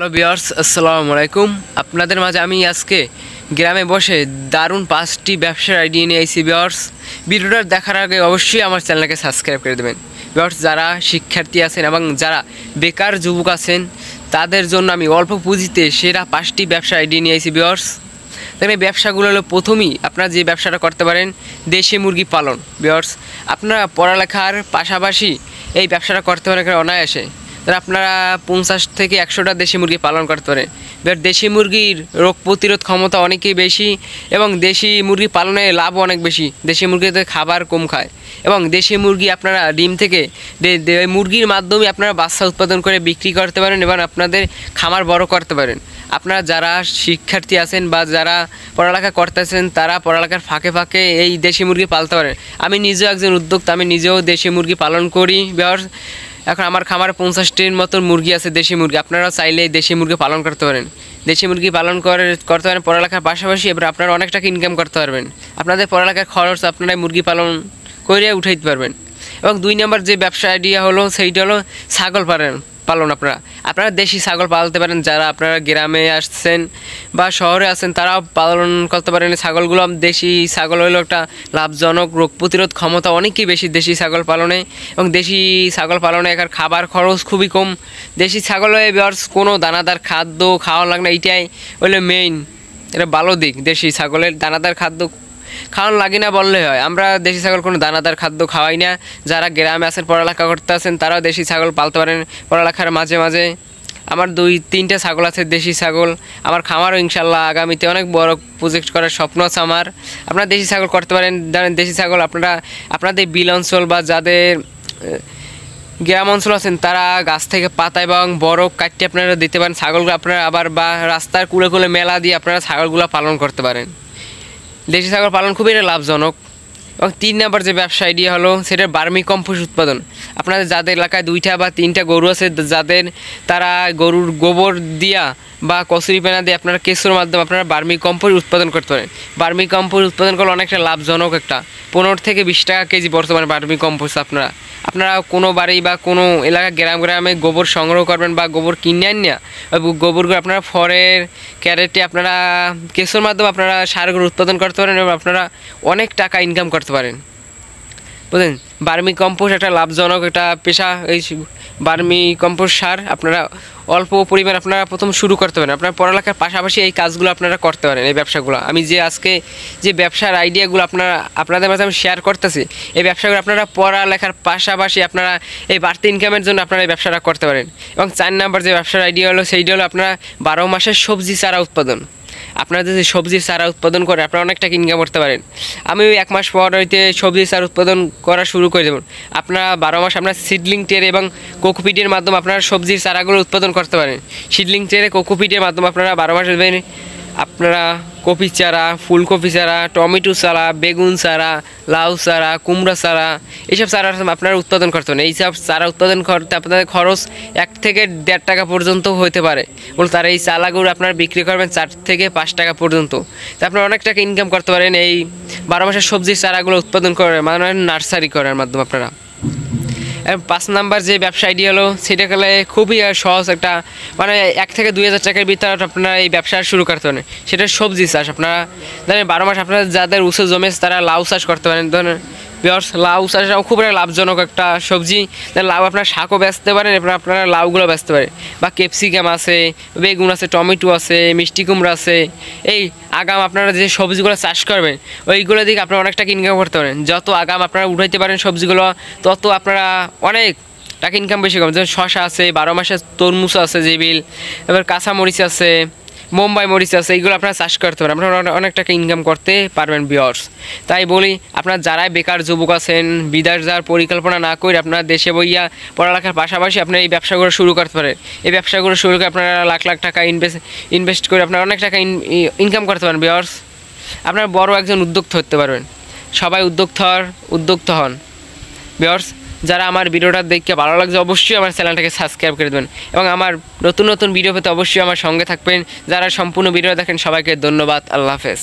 Hello viewers, আসসালামু আলাইকুম। আপনাদের মাঝে আমি আজকে গ্রামে বসে দারুণ 5টি ব্যবসার আইডিয়া নিয়ে আইছি। ভিউয়ার্স, ভিডিওটা দেখার আগে অবশ্যই আমার চ্যানেলকে সাবস্ক্রাইব করে দেবেন। ভিউয়ার্স, যারা শিক্ষার্থী আছেন এবং যারা বেকার যুবক আছেন তাদের জন্য আমি অল্প পুঁজিতে সেরা 5টি ব্যবসার আইডিয়া নিয়ে আইছি। ভিউয়ার্স, তাহলে ব্যবসাগুলো হলো, প্রথমেই আপনারা যে ব্যবসাটা করতে পারেন দেশি মুরগি পালন। ভিউয়ার্স, আপনারা পড়ালেখার পাশাপাশি এই ব্যবসাটা করতে পারেন অনায়াসে। তাহলে আপনারা 50 থেকে 100টা দেশি মুরগি পালন করতে পারেন। এবার দেশি মুরগির রোগ প্রতিরোধ ক্ষমতা অনেকই বেশি এবং দেশি মুরগি পালনে লাভ অনেক বেশি। দেশি মুরগিতে খাবার কম খায় এবং দেশি মুরগি আপনারা ডিম থেকে মুরগির মাধ্যমে আপনারা বাচ্চা উৎপাদন করে বিক্রি করতে পারেন এবং আপনাদের খামার বড় করতে পারেন। আপনারা যারা শিক্ষার্থী আছেন বা যারা পড়ালেখা করতেছেন তারা পড়ালেখার ফাঁকে ফাঁকে এই দেশি মুরগি পালতে পারেন। আমি নিজেও একজন উদ্যোক্তা, আমি নিজেও দেশি মুরগি পালন করি। এখন আমার খামারে 50টির মতো মুরগি আছে, দেশি মুরগি। আপনারা চাইলে দেশি মুরগি পালন করতে পারেন। দেশি মুরগি পালন করতে পারেন পড়ালেখার পাশাপাশি। এবার আপনারা অনেক টাকা ইনকাম করতে পারবেন। আপনাদের পড়ালেখার খরচ আপনারা মুরগি পালন করে উঠাইতে পারবেন। এবং 2 নম্বর যে ব্যবসা আইডিয়া হলো সেইটা হলো ছাগল পালন। আপনারা দেশি ছাগল পালতে পারেন। যারা আপনারা গ্রামে আসছেন বা শহরে আছেন তারাও পালন করতে পারেন ছাগলগুলো। দেশি ছাগল হলো একটা লাভজনক, রোগ প্রতিরোধ ক্ষমতা অনেকই বেশি দেশি ছাগল পালনে। এবং দেশি ছাগল পালনে এখানে খাবার খরচ খুবই কম। দেশি ছাগলে কোনো দানাদার খাদ্য খাওয়া লাগে না, এইটাই হলো মেইন, এটা ভালো দিক। দেশি ছাগলের দানাদার খাদ্য খাওয়ান লাগে না বললে হয়। আমরা দেশি ছাগল কোনো দানাদার খাদ্য খাওয়াই না। যারা গ্রামে আছেন পড়ালেখা করতে আছেন তারাও দেশি ছাগল পালতে পারেন পড়ালেখার মাঝে মাঝে। আমার 2-3টা ছাগল আছে দেশি ছাগল। আমার খামারও ইনশাল্লাহ আগামীতে অনেক বড় প্রজেক্ট করার স্বপ্ন আছে আমার। আপনারা দেশি ছাগল করতে পারেন। দেশি ছাগল আপনাদের বিল অঞ্চল বা যাদের গ্রাম অঞ্চল আছেন তারা গাছ থেকে পাতা এবং বরফ কাটিয়ে আপনারা দিতে পারেন ছাগলগুলো। আপনারা আবার বা রাস্তার কুলে কুলে মেলা দিয়ে আপনারা ছাগলগুলো পালন করতে পারেন। দেশি ছাগল পালন খুবই লাভজনক। এবং 3 নম্বর যে ব্যবসা আইডিয়া হলো সেটা ভার্মি কম্পোস্ট উৎপাদন। আপনাদের যাদের এলাকায় 2টা বা 3টা গরু আছে, তারা গরুর গোবর দিয়া বা কচুরি পেনা দিয়ে আপনারা কেঁচুর মাধ্যমে আপনারা ভার্মি কম্পোস্ট উৎপাদন করতে পারেন। ভার্মি কম্পোস্ট উৎপাদন করলে অনেকটা লাভজনক, একটা 15 থেকে 20 টাকা কেজি বর্তমানে ভার্মি কম্পোস্ট। আপনারা কোনো বাড়ি বা কোনো এলাকা গ্রামে গোবর সংগ্রহ করবেন বা গোবর কিনে আনিয়া গোবরগুলো আপনারা ফরের ক্যারেটে আপনারা কেঁচুর মাধ্যমে আপনারা সারগুলো উৎপাদন করতে পারেন এবং আপনারা অনেক টাকা ইনকাম করতে পারেন। বুঝলেন, ভার্মি কম্পোস্ট একটা লাভজনক একটা পেশা। এই ভার্মি কম্পোস্ট সার আপনারা অল্প পরিমাণ আপনারা প্রথম শুরু করতে পারেন। আপনার পড়ালেখার পাশাপাশি এই কাজগুলো আপনারা করতে পারেন, এই ব্যবসাগুলো। আমি যে আজকে যে ব্যবসার আইডিয়াগুলো আপনাদের মাঝে আমি শেয়ার করতেছি, এই ব্যবসাগুলো আপনারা পড়ালেখার পাশাপাশি আপনারা এই বাড়তি ইনকামের জন্য আপনারা এই ব্যবসাটা করতে পারেন। এবং 4 নম্বর যে ব্যবসার আইডিয়া হলো সেইটা হলো আপনারা 12 মাসের সবজি চারা উৎপাদন। আপনারা যদি সবজির চারা উৎপাদন করে আপনারা অনেক টাকা ইনকাম করতে পারেন। আমি 1 মাস পর হইতে সবজির চারা উৎপাদন করা শুরু করে দেবেন। আপনারা 12 মাস আপনার সিডলিং ট্রে এবং কোকোপিটের মাধ্যমে আপনারা সবজির চারাগুলো উৎপাদন করতে পারেন। সিডলিং ট্রে কোকোপিটের মাধ্যমে আপনারা 12 মাস দেবেন। আপনারা কপি চারা, ফুলকপি চারা, টমেটো চারা, বেগুন চারা, লাউ চারা, কুমড়া চারা, এইসব চারা আপনারা উৎপাদন করতে পারেন। এইসব চারা উৎপাদন করতে আপনাদের খরচ 1 থেকে 1.5 টাকা পর্যন্ত হতে পারে। তারা এই চারাগুলো আপনারা বিক্রি করবেন 4 থেকে 5 টাকা পর্যন্ত। তা আপনারা অনেক টাকা ইনকাম করতে পারেন এই 12 মাসের সবজির চারাগুলো উৎপাদন করে, মানে নার্সারি করার মাধ্যমে আপনারা। 5 নম্বর যে ব্যবসা আইডিয়া হলো সেটা হলে খুবই সহজ একটা, মানে 1 থেকে 2,000 টাকার ভিতরে আপনারা এই ব্যবসা শুরু করতে পারেন। সেটা সবজি চাষ। আপনারা ধরেন 12 মাস আপনারা যাদের উঁচু জমে তারা লাউ চাষ করতে পারেন। ধরেন লাউ চাষটাও খুব লাভজনক একটা সবজি। লাউ আপনার শাকও বেচতে পারেন, আপনারা লাউগুলো বেচতে পারেন। বা ক্যাপসিকাম আছে, বেগুন আছে, টমেটো আছে, মিষ্টি কুমড়া আছে, এই আগাম আপনারা যে সবজিগুলো চাষ করবেন ওইগুলো দিকে আপনারা অনেক টাকা ইনকাম করতে পারেন। যত আগাম আপনারা উঠাইতে পারেন সবজিগুলো তত আপনারা অনেক টাকা ইনকাম বেশি করবেন। যেমন শশা আছে, 12 মাসের তরমুজ আছে, জেবিল, এবার কাঁচামরিচ আছে, মুম্বাই মরিচ আছে, এইগুলো আপনারা চাষ করতে পারেন। আপনারা অনেক টাকা ইনকাম করতে পারবেন ভিউয়ার্স। তাই বলি, আপনারা যারাই বেকার যুবক আছেন, বিদেশ যাওয়ার পরিকল্পনা না করে আপনারা দেশে বইয়া পড়ালেখার পাশাপাশি আপনারা এই ব্যবসাগুলো শুরু করতে পারেন। এই ব্যবসাগুলো শুরু করে আপনারা লাখ লাখ টাকা ইনভেস্ট করে আপনারা অনেক টাকা ইনকাম করতে পারেন ভিউয়ার্স। আপনারা বড় একজন উদ্যোক্তা হতে পারবেন। সবাই উদ্যোক্তা হন ভিউয়ার্স। যারা আমার ভিডিওটা দেখে ভালো লাগছে অবশ্যই আমার চ্যানেলটাকে সাবস্ক্রাইব করে দেবেন এবং আমার নতুন ভিডিও পেতে অবশ্যই আমার সঙ্গে থাকবেন। যারা সম্পূর্ণ ভিডিও দেখেন সবাইকে ধন্যবাদ। আল্লাহ হাফেজ।